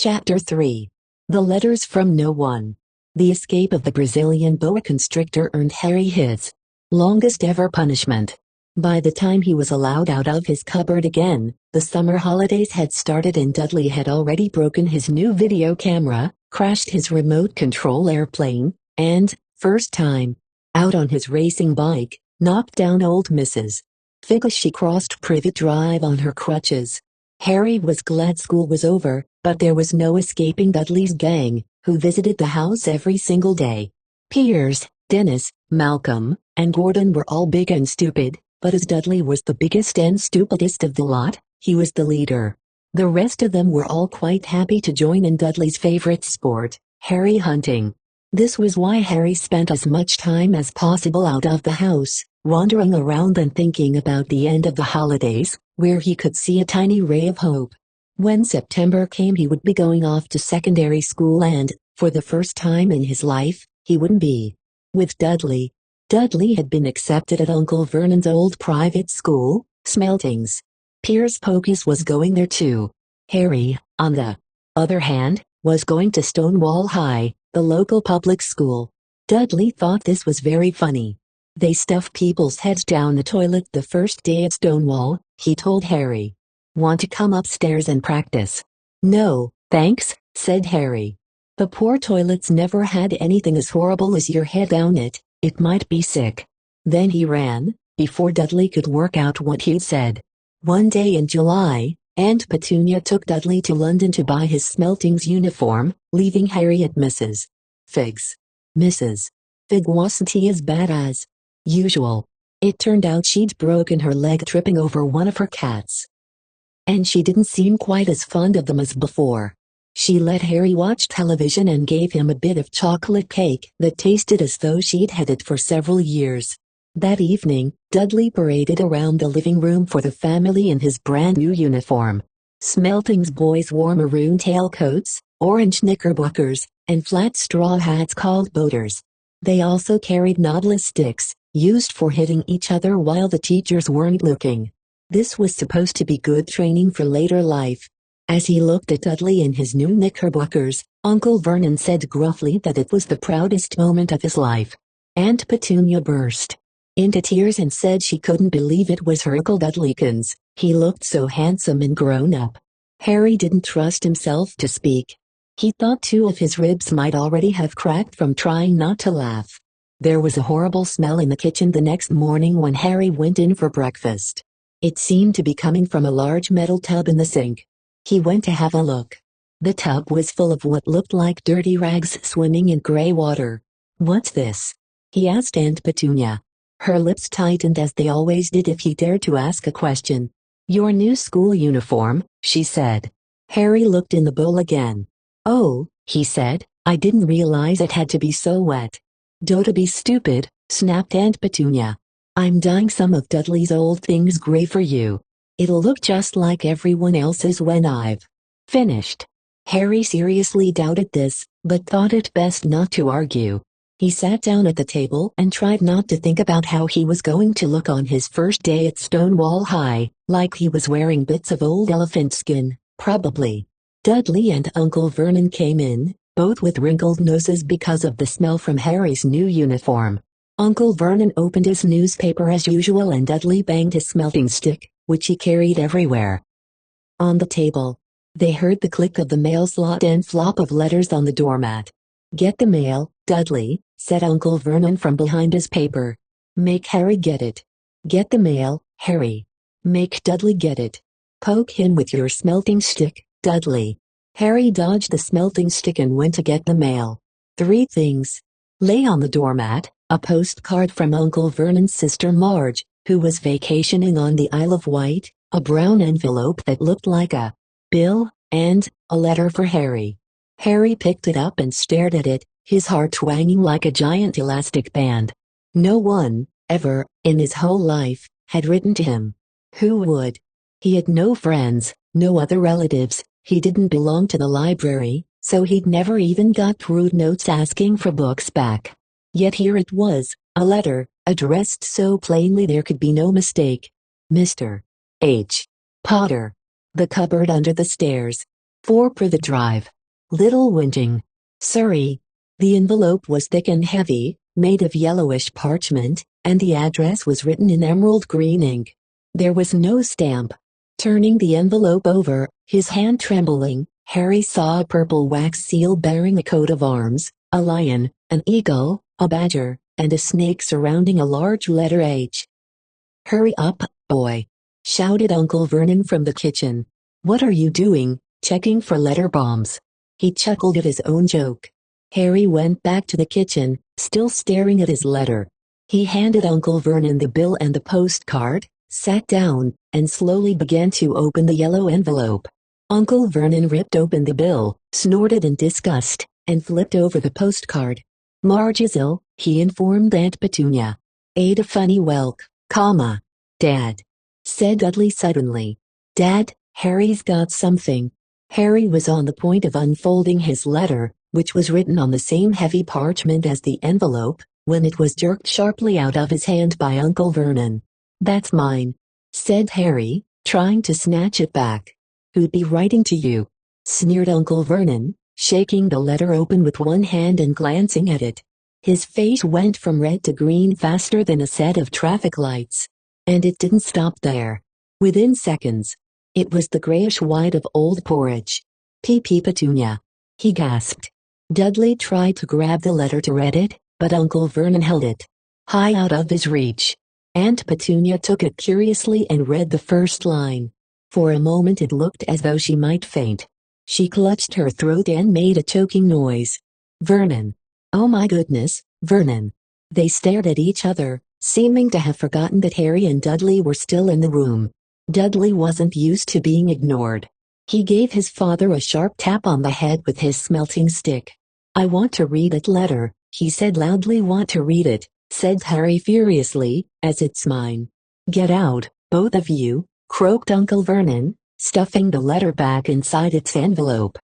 Chapter 3. The Letters from No One. The escape of the Brazilian boa constrictor earned Harry his longest ever punishment. By the time he was allowed out of his cupboard again, the summer holidays had started and Dudley had already broken his new video camera, crashed his remote control airplane, and, first time out on his racing bike, knocked down old Mrs. Fig as she crossed Privet Drive on her crutches. Harry was glad school was over, but there was no escaping Dudley's gang, who visited the house every single day. Piers, Dennis, Malcolm, and Gordon were all big and stupid, but as Dudley was the biggest and stupidest of the lot, he was the leader. The rest of them were all quite happy to join in Dudley's favorite sport, Harry hunting. This was why Harry spent as much time as possible out of the house, wandering around and thinking about the end of the holidays, where he could see a tiny ray of hope. When September came, he would be going off to secondary school and, for the first time in his life, he wouldn't be with Dudley. Dudley had been accepted at Uncle Vernon's old private school, Smeltings. Piers Pocus was going there too. Harry, on the other hand, was going to Stonewall High, the local public school. Dudley thought this was very funny. They stuffed people's heads down the toilet the first day at Stonewall, he told Harry. Want to come upstairs and practice? No, thanks, said Harry. The poor toilets never had anything as horrible as your head down it might be sick. Then he ran, before Dudley could work out what he'd said. One day in July, Aunt Petunia took Dudley to London to buy his Smeltings uniform, leaving Harry at Mrs. Fig's. Mrs. Fig wasn't as bad as usual. It turned out she'd broken her leg tripping over one of her cats. And she didn't seem quite as fond of them as before. She let Harry watch television and gave him a bit of chocolate cake that tasted as though she'd had it for several years. That evening, Dudley paraded around the living room for the family in his brand new uniform. Smeltings boys wore maroon tailcoats, orange knickerbockers, and flat straw hats called boaters. They also carried knotless sticks, used for hitting each other while the teachers weren't looking. This was supposed to be good training for later life. As he looked at Dudley in his new knickerbockers, Uncle Vernon said gruffly that it was the proudest moment of his life. Aunt Petunia burst into tears and said she couldn't believe it was her Uncle Dudleykins. He looked so handsome and grown up. Harry didn't trust himself to speak. He thought 2 of his ribs might already have cracked from trying not to laugh. There was a horrible smell in the kitchen the next morning when Harry went in for breakfast. It seemed to be coming from a large metal tub in the sink. He went to have a look. The tub was full of what looked like dirty rags swimming in gray water. What's this? He asked Aunt Petunia. Her lips tightened as they always did if he dared to ask a question. Your new school uniform, she said. Harry looked in the bowl again. Oh, he said, I didn't realize it had to be so wet. Don't be stupid, snapped Aunt Petunia. I'm dyeing some of Dudley's old things gray for you. It'll look just like everyone else's when I've finished. Harry seriously doubted this, but thought it best not to argue. He sat down at the table and tried not to think about how he was going to look on his first day at Stonewall High, like he was wearing bits of old elephant skin, probably. Dudley and Uncle Vernon came in, both with wrinkled noses because of the smell from Harry's new uniform. Uncle Vernon opened his newspaper as usual and Dudley banged his smelting stick, which he carried everywhere. On the table, they heard the click of the mail slot and flop of letters on the doormat. Get the mail, Dudley, said Uncle Vernon from behind his paper. Make Harry get it. Get the mail, Harry. Make Dudley get it. Poke him with your smelting stick, Dudley. Harry dodged the smelting stick and went to get the mail. 3 things lay on the doormat: a postcard from Uncle Vernon's sister Marge, who was vacationing on the Isle of Wight, a brown envelope that looked like a bill, and a letter for Harry. Harry picked it up and stared at it, his heart twanging like a giant elastic band. No one, ever, in his whole life, had written to him. Who would? He had no friends, no other relatives, he didn't belong to the library, so he'd never even got rude notes asking for books back. Yet here it was, a letter, addressed so plainly there could be no mistake. Mr. H. Potter. The cupboard under the stairs. 4 per the drive. Little whinging. Surrey. The envelope was thick and heavy, made of yellowish parchment, and the address was written in emerald green ink. There was no stamp. Turning the envelope over, his hand trembling, Harry saw a purple wax seal bearing a coat of arms, a lion, an eagle, a badger, and a snake surrounding a large letter H. "Hurry up, boy!" shouted Uncle Vernon from the kitchen. "What are you doing, checking for letter bombs?" He chuckled at his own joke. Harry went back to the kitchen, still staring at his letter. He handed Uncle Vernon the bill and the postcard, sat down, and slowly began to open the yellow envelope. Uncle Vernon ripped open the bill, snorted in disgust, and flipped over the postcard. "Marge is ill," he informed Aunt Petunia. "Ate a funny whelk, comma. Dad," said Dudley suddenly. "Dad, Harry's got something." Harry was on the point of unfolding his letter, which was written on the same heavy parchment as the envelope, when it was jerked sharply out of his hand by Uncle Vernon. "That's mine," said Harry, trying to snatch it back. "Who'd be writing to you?" sneered Uncle Vernon, shaking the letter open with one hand and glancing at it. His face went from red to green faster than a set of traffic lights. And it didn't stop there. Within seconds, it was the grayish-white of old porridge. "P.P. Petunia," he gasped. Dudley tried to grab the letter to read it, but Uncle Vernon held it high out of his reach. Aunt Petunia took it curiously and read the first line. For a moment it looked as though she might faint. She clutched her throat and made a choking noise. "Vernon. Oh my goodness, Vernon." They stared at each other, seeming to have forgotten that Harry and Dudley were still in the room. Dudley wasn't used to being ignored. He gave his father a sharp tap on the head with his smelting stick. "I want to read that letter," he said loudly. "Want to read it," said Harry furiously, "as it's mine." "Get out, both of you," croaked Uncle Vernon, stuffing the letter back inside its envelope.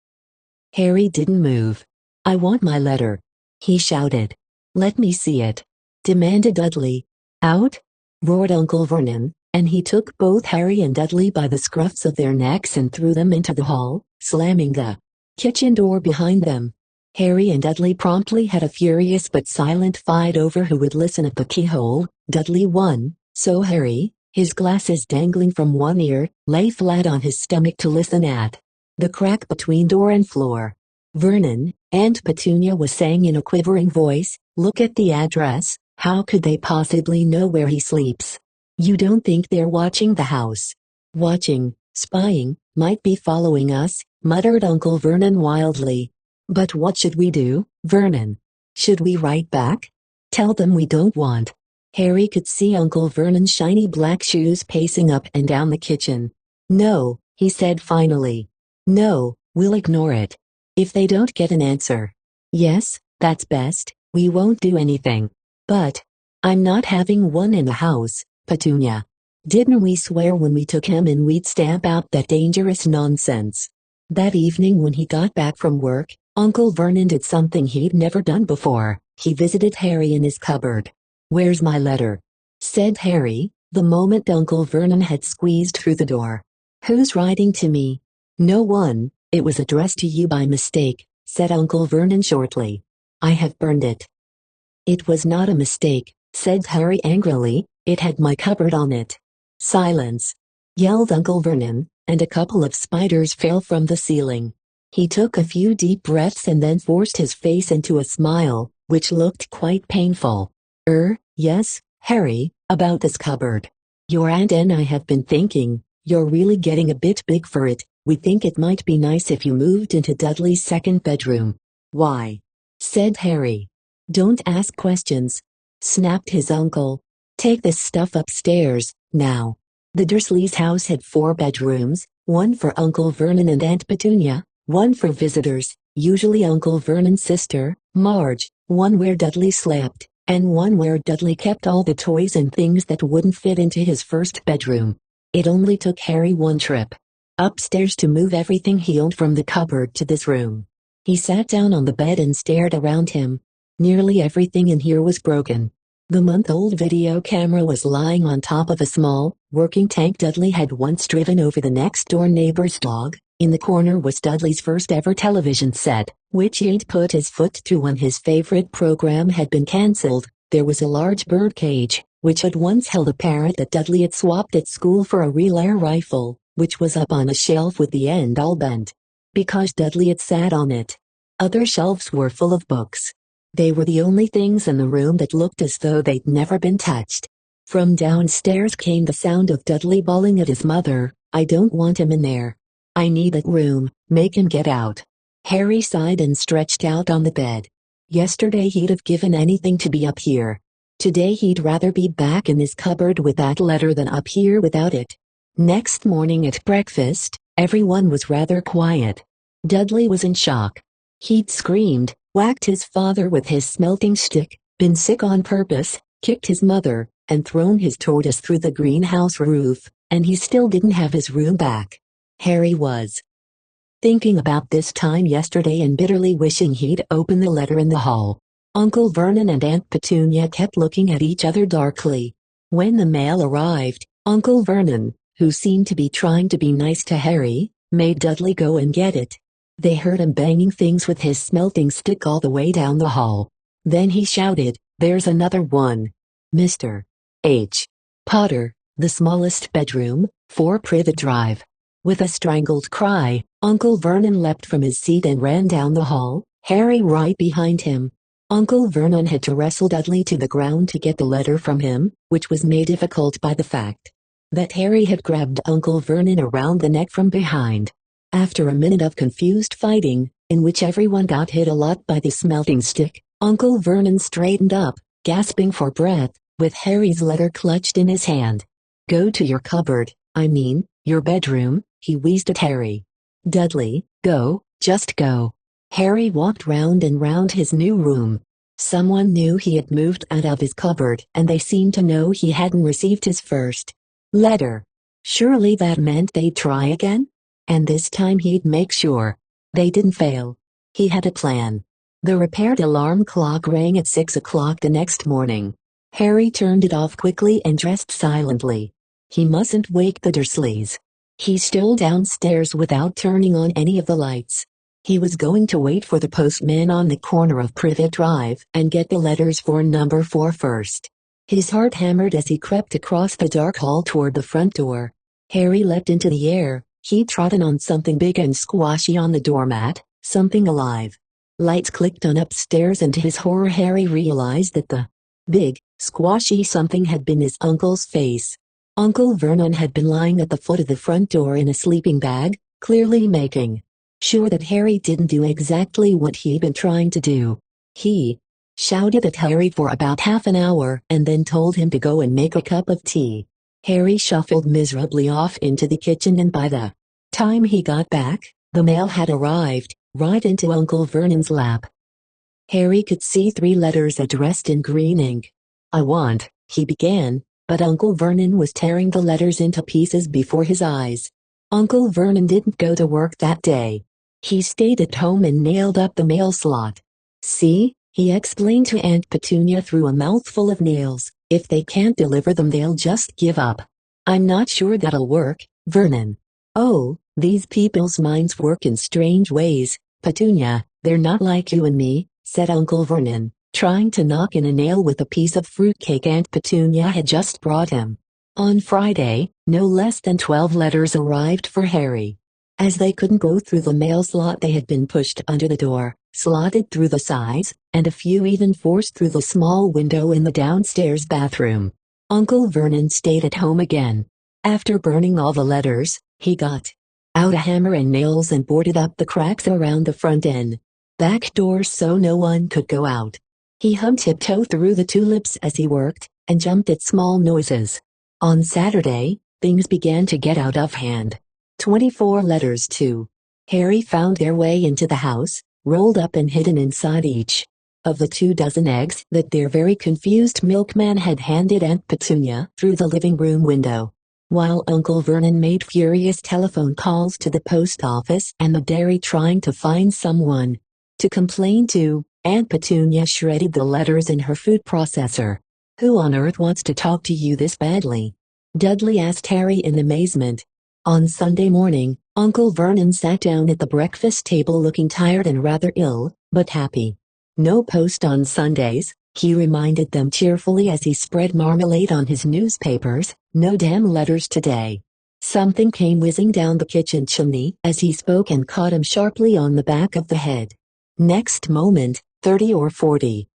Harry didn't move. "I want my letter," he shouted. "Let me see it," demanded Dudley. "Out!" roared Uncle Vernon, and he took both Harry and Dudley by the scruffs of their necks and threw them into the hall, slamming the kitchen door behind them. Harry and Dudley promptly had a furious but silent fight over who would listen at the keyhole. Dudley won, so Harry, his glasses dangling from one ear, lay flat on his stomach to listen at the crack between door and floor. "Vernon," Aunt Petunia was saying in a quivering voice, "look at the address. How could they possibly know where he sleeps? You don't think they're watching the house?" "Watching, spying, might be following us," muttered Uncle Vernon wildly. "But what should we do, Vernon? Should we write back? Tell them we don't want?" Harry could see Uncle Vernon's shiny black shoes pacing up and down the kitchen. "No," he said finally. "No, we'll ignore it. If they don't get an answer." "Yes, that's best, we won't do anything." "But I'm not having one in the house, Petunia. Didn't we swear when we took him in we'd stamp out that dangerous nonsense?" That evening when he got back from work, Uncle Vernon did something he'd never done before. He visited Harry in his cupboard. "Where's my letter?" said Harry, the moment Uncle Vernon had squeezed through the door. "Who's writing to me?" "No one, it was addressed to you by mistake," said Uncle Vernon shortly. "I have burned it." "It was not a mistake," said Harry angrily, "it had my cupboard on it." "Silence!" yelled Uncle Vernon, and a couple of spiders fell from the ceiling. He took a few deep breaths and then forced his face into a smile, which looked quite painful. Yes, Harry, about this cupboard. Your aunt and I have been thinking, you're really getting a bit big for it. We think it might be nice if you moved into Dudley's second bedroom." "Why?" said Harry. "Don't ask questions," snapped his uncle. "Take this stuff upstairs, now." The Dursleys' house had 4 bedrooms, one for Uncle Vernon and Aunt Petunia, one for visitors, usually Uncle Vernon's sister, Marge, one where Dudley slept, and one where Dudley kept all the toys and things that wouldn't fit into his first bedroom. It only took Harry one trip upstairs to move everything he owned from the cupboard to this room. He sat down on the bed and stared around him. Nearly everything in here was broken. The month-old video camera was lying on top of a small, working tank Dudley had once driven over the next-door neighbor's dog. In the corner was Dudley's first ever television set, which he'd put his foot through when his favorite program had been cancelled. There was a large bird cage, which had once held a parrot that Dudley had swapped at school for a real air rifle, which was up on a shelf with the end all bent, because Dudley had sat on it. Other shelves were full of books. They were the only things in the room that looked as though they'd never been touched. From downstairs came the sound of Dudley bawling at his mother, "I don't want him in there. I need that room, make him get out." Harry sighed and stretched out on the bed. Yesterday he'd have given anything to be up here. Today he'd rather be back in his cupboard with that letter than up here without it. Next morning at breakfast, everyone was rather quiet. Dudley was in shock. He'd screamed, whacked his father with his smelting stick, been sick on purpose, kicked his mother, and thrown his tortoise through the greenhouse roof, and he still didn't have his room back. Harry was thinking about this time yesterday and bitterly wishing he'd opened the letter in the hall. Uncle Vernon and Aunt Petunia kept looking at each other darkly. When the mail arrived, Uncle Vernon, who seemed to be trying to be nice to Harry, made Dudley go and get it. They heard him banging things with his smelting stick all the way down the hall. Then he shouted, "There's another one. Mr. H. Potter, the smallest bedroom, 4 Privet Drive." With a strangled cry, Uncle Vernon leapt from his seat and ran down the hall, Harry right behind him. Uncle Vernon had to wrestle Dudley to the ground to get the letter from him, which was made difficult by the fact that Harry had grabbed Uncle Vernon around the neck from behind. After a minute of confused fighting, in which everyone got hit a lot by the smelting stick, Uncle Vernon straightened up, gasping for breath, with Harry's letter clutched in his hand. "Go to your cupboard, I mean, your bedroom," he wheezed at Harry. "Dudley, go, just go." Harry walked round and round his new room. Someone knew he had moved out of his cupboard and they seemed to know he hadn't received his first letter. Surely that meant they'd try again? And this time he'd make sure they didn't fail. He had a plan. The repaired alarm clock rang at 6 o'clock the next morning. Harry turned it off quickly and dressed silently. He mustn't wake the Dursleys. He stole downstairs without turning on any of the lights. He was going to wait for the postman on the corner of Privet Drive and get the letters for number 4 first. His heart hammered as he crept across the dark hall toward the front door. Harry leapt into the air. He'd trodden on something big and squashy on the doormat, something alive. Lights clicked on upstairs and to his horror Harry realized that the big, squashy something had been his uncle's face. Uncle Vernon had been lying at the foot of the front door in a sleeping bag, clearly making sure that Harry didn't do exactly what he'd been trying to do. He shouted at Harry for about half an hour and then told him to go and make a cup of tea. Harry shuffled miserably off into the kitchen and by the time he got back, the mail had arrived, right into Uncle Vernon's lap. Harry could see 3 letters addressed in green ink. "I want," he began, but Uncle Vernon was tearing the letters into pieces before his eyes. Uncle Vernon didn't go to work that day. He stayed at home and nailed up the mail slot. "See," he explained to Aunt Petunia through a mouthful of nails, "if they can't deliver them they'll just give up. I'm not sure that'll work, Vernon." "Oh, these people's minds work in strange ways, Petunia, they're not like you and me," said Uncle Vernon, trying to knock in a nail with a piece of fruitcake Aunt Petunia had just brought him. On Friday, no less than 12 letters arrived for Harry. As they couldn't go through the mail slot they had been pushed under the door, slotted through the sides, and a few even forced through the small window in the downstairs bathroom. Uncle Vernon stayed at home again. After burning all the letters, he got out a hammer and nails and boarded up the cracks around the front and back doors so no one could go out. He hummed tiptoe through the tulips as he worked, and jumped at small noises. On Saturday, things began to get out of hand. 24 letters too. Harry found their way into the house, rolled up and hidden inside each of the 24 eggs that their very confused milkman had handed Aunt Petunia through the living room window. While Uncle Vernon made furious telephone calls to the post office and the dairy trying to find someone to complain to, Aunt Petunia shredded the letters in her food processor. "Who on earth wants to talk to you this badly?" Dudley asked Harry in amazement. On Sunday morning, Uncle Vernon sat down at the breakfast table looking tired and rather ill, but happy. No post on Sundays, he reminded them cheerfully as he spread marmalade on his newspapers. No damn letters today. Something came whizzing down the kitchen chimney as he spoke and caught him sharply on the back of the head. Next moment, 30 or 40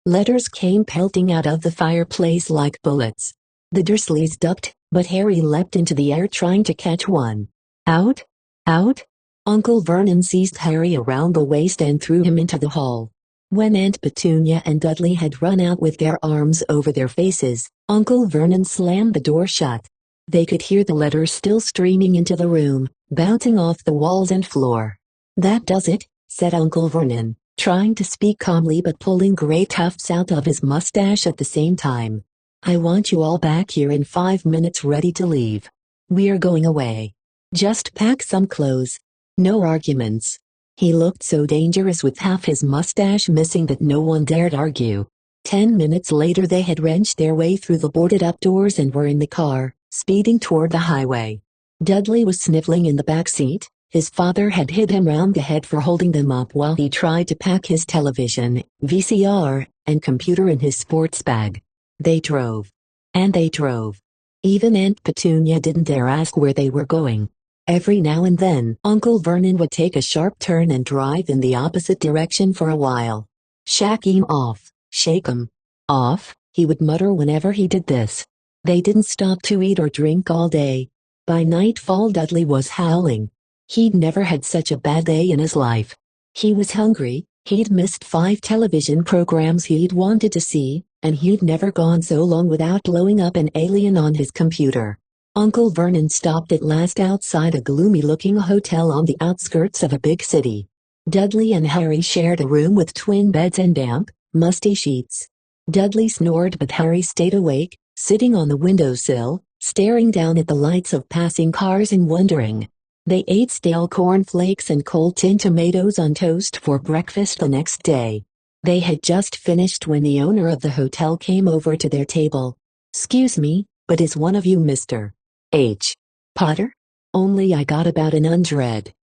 letters came pelting out of the fireplace like bullets. The Dursleys ducked, but Harry leapt into the air trying to catch one. Out! Out! Uncle Vernon seized Harry around the waist and threw him into the hall. When Aunt Petunia and Dudley had run out with their arms over their faces, Uncle Vernon slammed the door shut. They could hear the letters still streaming into the room, bouncing off the walls and floor. "That does it," said Uncle Vernon, trying to speak calmly but pulling gray tufts out of his mustache at the same time. "I want you all back here in 5 minutes ready to leave. We're going away. Just pack some clothes. No arguments." He looked so dangerous with half his mustache missing that no one dared argue. 10 minutes later they had wrenched their way through the boarded-up doors and were in the car, speeding toward the highway. Dudley was sniffling in the back seat. His father had hit him round the head for holding them up while he tried to pack his television, VCR, and computer in his sports bag. They drove. And they drove. Even Aunt Petunia didn't dare ask where they were going. Every now and then, Uncle Vernon would take a sharp turn and drive in the opposite direction for a while. "Shake 'em off, shake 'em off," he would mutter whenever he did this. They didn't stop to eat or drink all day. By nightfall Dudley was howling. He'd never had such a bad day in his life. He was hungry, he'd missed 5 television programs he'd wanted to see, and he'd never gone so long without blowing up an alien on his computer. Uncle Vernon stopped at last outside a gloomy-looking hotel on the outskirts of a big city. Dudley and Harry shared a room with twin beds and damp, musty sheets. Dudley snored but Harry stayed awake, sitting on the windowsill, staring down at the lights of passing cars and wondering. They ate stale cornflakes and cold tinned tomatoes on toast for breakfast the next day. They had just finished when the owner of the hotel came over to their table. "'Scuse me, but is one of you Mr. H. Potter? Only I got about an 100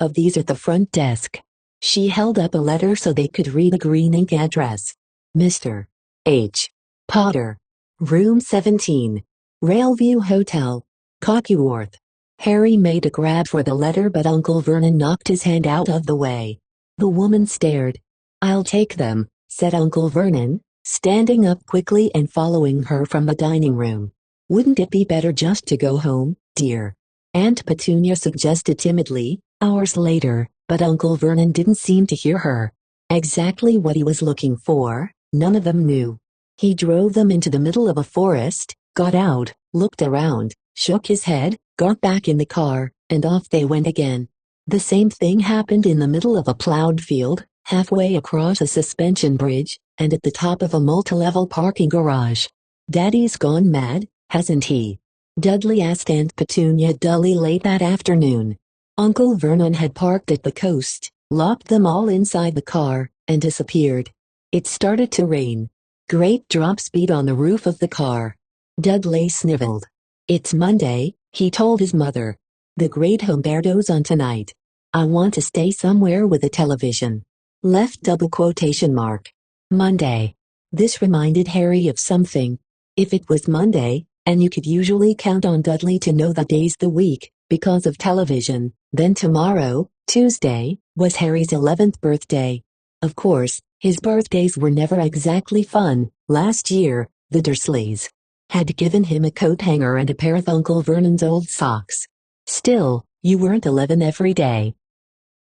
of these at the front desk." She held up a letter so they could read the green ink address. "Mr. H. Potter. Room 17. Railview Hotel, Cockworth." Harry made a grab for the letter but Uncle Vernon knocked his hand out of the way. The woman stared. "I'll take them," said Uncle Vernon, standing up quickly and following her from the dining room. "Wouldn't it be better just to go home, dear?" Aunt Petunia suggested timidly, hours later, but Uncle Vernon didn't seem to hear her. Exactly what he was looking for, none of them knew. He drove them into the middle of a forest, got out, looked around, shook his head, got back in the car, and off they went again. The same thing happened in the middle of a plowed field, halfway across a suspension bridge, and at the top of a multi-level parking garage. "Daddy's gone mad, hasn't he?" Dudley asked Aunt Petunia dully late that afternoon. Uncle Vernon had parked at the coast, locked them all inside the car, and disappeared. It started to rain. Great drops beat on the roof of the car. Dudley sniveled. "It's Monday," he told his mother. "The Great Humberto's on tonight. I want to stay somewhere with a television." Left double quotation mark. Monday. This reminded Harry of something. If it was Monday, and you could usually count on Dudley to know the days the week, because of television, then tomorrow, Tuesday, was Harry's 11th birthday. Of course, his birthdays were never exactly fun. Last year, the Dursleys had given him a coat hanger and a pair of Uncle Vernon's old socks. Still, you weren't 11 every day.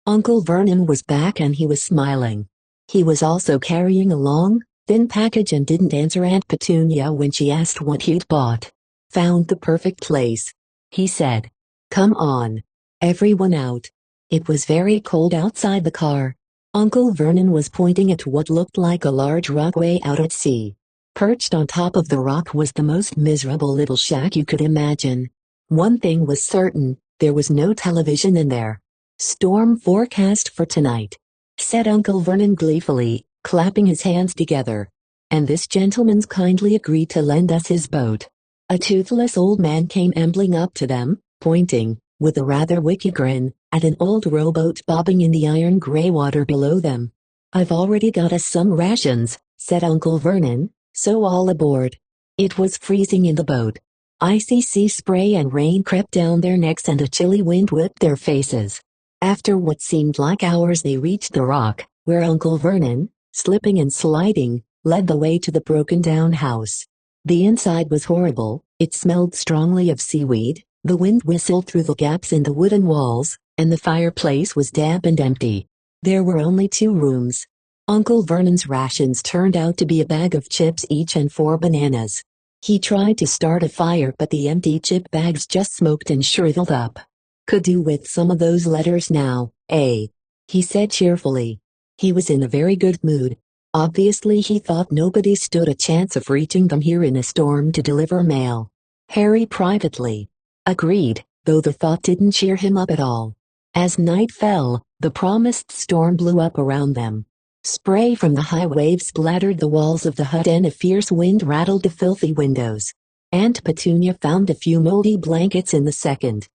Uncle Vernon was back and he was smiling. He was also carrying a long, thin package and didn't answer Aunt Petunia when she asked what he'd bought. "Found the perfect place," he said. "Come on. Everyone out." It was very cold outside the car. Uncle Vernon was pointing at what looked like a large rock way out at sea. Perched on top of the rock was the most miserable little shack you could imagine. One thing was certain, there was no television in there. "Storm forecast for tonight," said Uncle Vernon gleefully, clapping his hands together. "And this gentleman's kindly agreed to lend us his boat." A toothless old man came ambling up to them, pointing. with a rather wicked grin, at an old rowboat bobbing in the iron gray water below them. "I've already got us some rations," said Uncle Vernon, "so all aboard." It was freezing in the boat. Icy sea spray and rain crept down their necks and a chilly wind whipped their faces. After what seemed like hours they reached the rock, where Uncle Vernon, slipping and sliding, led the way to the broken-down house. The inside was horrible. It smelled strongly of seaweed, the wind whistled through the gaps in the wooden walls, and the fireplace was damp and empty. There were only 2 rooms. Uncle Vernon's rations turned out to be a bag of chips each and 4 bananas. He tried to start a fire but the empty chip bags just smoked and shriveled up. "Could do with some of those letters now, eh?" he said cheerfully. He was in a very good mood. Obviously he thought nobody stood a chance of reaching them here in a storm to deliver mail. Harry privately agreed, though the thought didn't cheer him up at all. As night fell, the promised storm blew up around them. Spray from the high waves splattered the walls of the hut and a fierce wind rattled the filthy windows. Aunt Petunia found a few moldy blankets in the second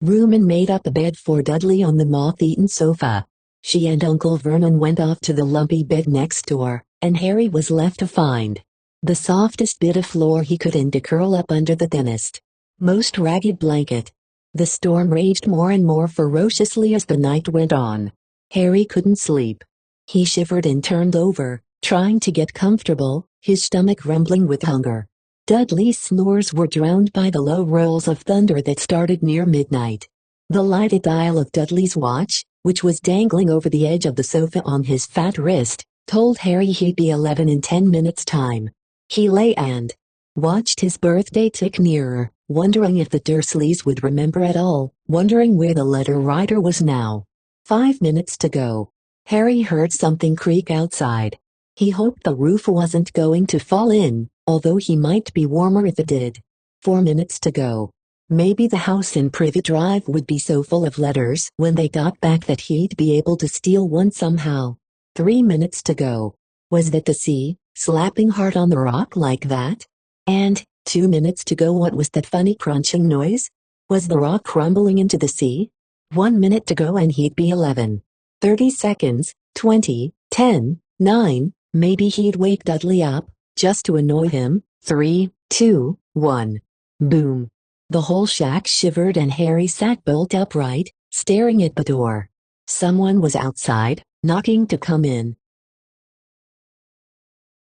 room and made up a bed for Dudley on the moth-eaten sofa. She and Uncle Vernon went off to the lumpy bed next door, and Harry was left to find the softest bit of floor he could and to curl up under the thinnest, most ragged blanket. The storm raged more and more ferociously as the night went on. Harry couldn't sleep. He shivered and turned over, trying to get comfortable, his stomach rumbling with hunger. Dudley's snores were drowned by the low rolls of thunder that started near midnight. The lighted dial of Dudley's watch, which was dangling over the edge of the sofa on his fat wrist, told Harry he'd be 11 in 10 minutes' time. He lay and watched his birthday tick nearer, wondering if the Dursleys would remember at all, wondering where the letter writer was now. 5 minutes to go. Harry heard something creak outside. He hoped the roof wasn't going to fall in, although he might be warmer if it did. 4 minutes to go. Maybe the house in Privet Drive would be so full of letters when they got back that he'd be able to steal one somehow. 3 minutes to go. Was that the sea, slapping hard on the rock like that? And 2 minutes to go. What was that funny crunching noise? Was the rock crumbling into the sea? 1 minute to go and he'd be 11. 30 seconds, 20, 10, 9, maybe he'd wake Dudley up, just to annoy him. 3, 2, 1. Boom. The whole shack shivered and Harry sat bolt upright, staring at the door. Someone was outside, knocking to come in.